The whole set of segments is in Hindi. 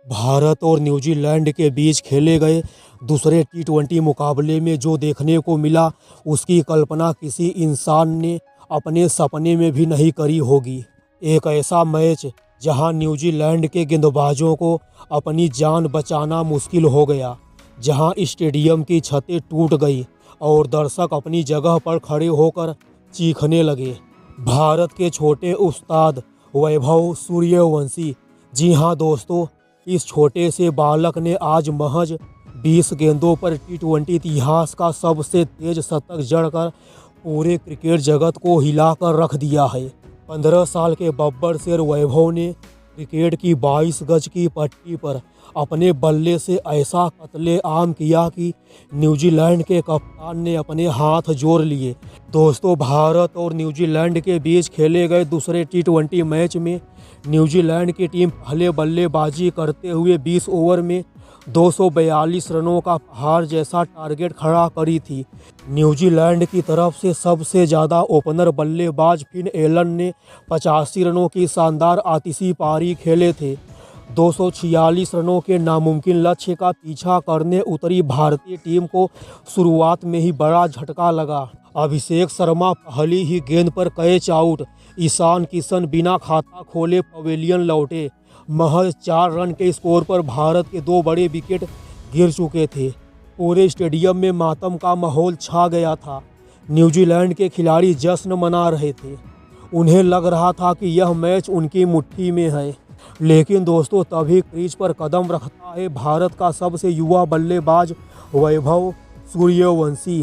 भारत और न्यूजीलैंड के बीच खेले गए दूसरे टी20 मुकाबले में जो देखने को मिला उसकी कल्पना किसी इंसान ने अपने सपने में भी नहीं करी होगी। एक ऐसा मैच जहां न्यूजीलैंड के गेंदबाजों को अपनी जान बचाना मुश्किल हो गया, जहां स्टेडियम की छतें टूट गई और दर्शक अपनी जगह पर खड़े होकर चीखने लगे। भारत के छोटे उस्ताद वैभव सूर्यवंशी, जी हाँ दोस्तों, इस छोटे से बालक ने आज महज 20 गेंदों पर टी20 इतिहास का सबसे तेज शतक जड़कर पूरे क्रिकेट जगत को हिलाकर रख दिया है। 15 साल के बब्बर शेर वैभव ने क्रिकेट की 22 गज की पट्टी पर अपने बल्ले से ऐसा कत्ले-आम किया कि न्यूजीलैंड के कप्तान ने अपने हाथ जोड़ लिए। दोस्तों, भारत और न्यूजीलैंड के बीच खेले गए दूसरे टी20 मैच में न्यूजीलैंड की टीम पहले बल्लेबाजी करते हुए 20 ओवर में 242 रनों का पहाड़ जैसा टारगेट खड़ा करी थी। न्यूजीलैंड की तरफ से सबसे ज़्यादा ओपनर बल्लेबाज फिन एलन ने 85 रनों की शानदार आतिशी पारी खेले थे। 246 रनों के नामुमकिन लक्ष्य का पीछा करने उतरी भारतीय टीम को शुरुआत में ही बड़ा झटका लगा। अभिषेक शर्मा पहली ही गेंद पर कैच आउट, ईशान किशन बिना खाता खोले पवेलियन लौटे। महज 4 रन के स्कोर पर भारत के 2 बड़े विकेट गिर चुके थे। पूरे स्टेडियम में मातम का माहौल छा गया था। न्यूजीलैंड के खिलाड़ी जश्न मना रहे थे। उन्हें लग रहा था कि यह मैच उनकी मुट्ठी में है। लेकिन दोस्तों, तभी क्रीज पर कदम रखता है भारत का सबसे युवा बल्लेबाज वैभव सूर्यवंशी।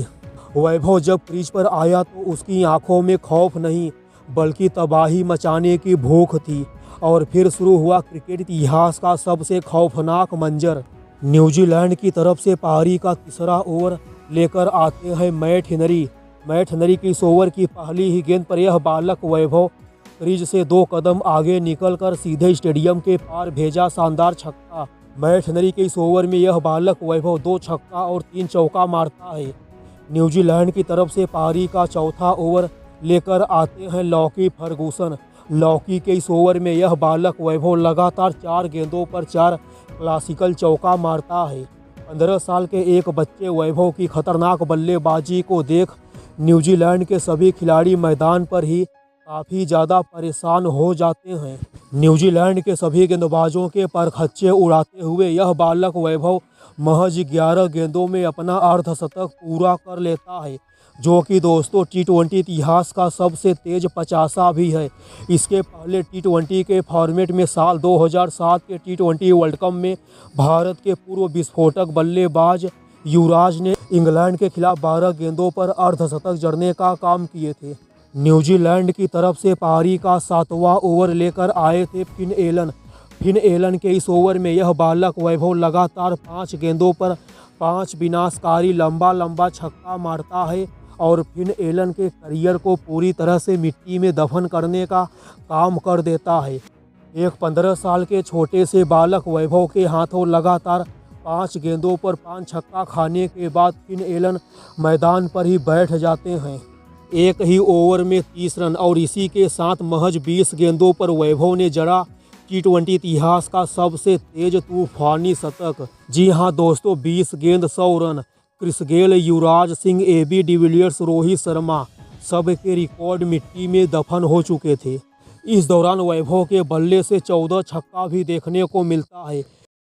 वैभव जब क्रीज पर आया तो उसकी आंखों में खौफ नहीं बल्कि तबाही मचाने की भूख थी। और फिर शुरू हुआ क्रिकेट इतिहास का सबसे खौफनाक मंजर। न्यूजीलैंड की तरफ से पारी का तीसरा ओवर लेकर आते हैं मैट हेनरी की इस ओवर की पहली ही गेंद पर यह बालक वैभव क्रीज से 2 कदम आगे निकलकर सीधे स्टेडियम के पार भेजा शानदार छक्का। मैट हेनरी के इस ओवर में यह बालक वैभव 2 छक्का और 3 चौका मारता है। न्यूजीलैंड की तरफ से पारी का चौथा ओवर लेकर आते हैं लॉकी फर्गूसन। लॉकी के इस ओवर में यह बालक वैभव लगातार 4 गेंदों पर 4 क्लासिकल चौका मारता है। 15 साल के एक बच्चे वैभव की खतरनाक बल्लेबाजी को देख न्यूजीलैंड के सभी खिलाड़ी मैदान पर ही काफ़ी ज़्यादा परेशान हो जाते हैं। न्यूजीलैंड के सभी गेंदबाजों के परखच्चे उड़ाते हुए यह बालक वैभव महज 11 गेंदों में अपना अर्धशतक पूरा कर लेता है, जो कि दोस्तों टी20 इतिहास का सबसे तेज 50 भी है। इसके पहले टी20 के फॉर्मेट में साल 2007 के टी20 वर्ल्ड कप में भारत के पूर्व विस्फोटक बल्लेबाज युवराज ने इंग्लैंड के खिलाफ 12 गेंदों पर अर्धशतक जड़ने का काम किए थे। न्यूजीलैंड की तरफ से पारी का 7वां ओवर लेकर आए थे फिन एलन के इस ओवर में यह बालक वैभव लगातार 5 गेंदों पर 5 विनाशकारी लंबा छक्का मारता है और फिन एलन के करियर को पूरी तरह से मिट्टी में दफन करने का काम कर देता है। एक 15 साल के छोटे से बालक वैभव के हाथों लगातार 5 गेंदों पर 5 छक्का खाने के बाद फिन एलन मैदान पर ही बैठ जाते हैं। एक ही ओवर में 30 रन और इसी के साथ महज 20 गेंदों पर वैभव ने जड़ा टी20 इतिहास का सबसे तेज तूफानी शतक। जी हाँ दोस्तों, 20 गेंद 100 run. Chris Gayle, Yuvraj Singh, AB de Villiers, Rohit Sharma सब के रिकॉर्ड मिट्टी में दफन हो चुके थे। इस दौरान वैभव के बल्ले से 14 छक्का भी देखने को मिलता है।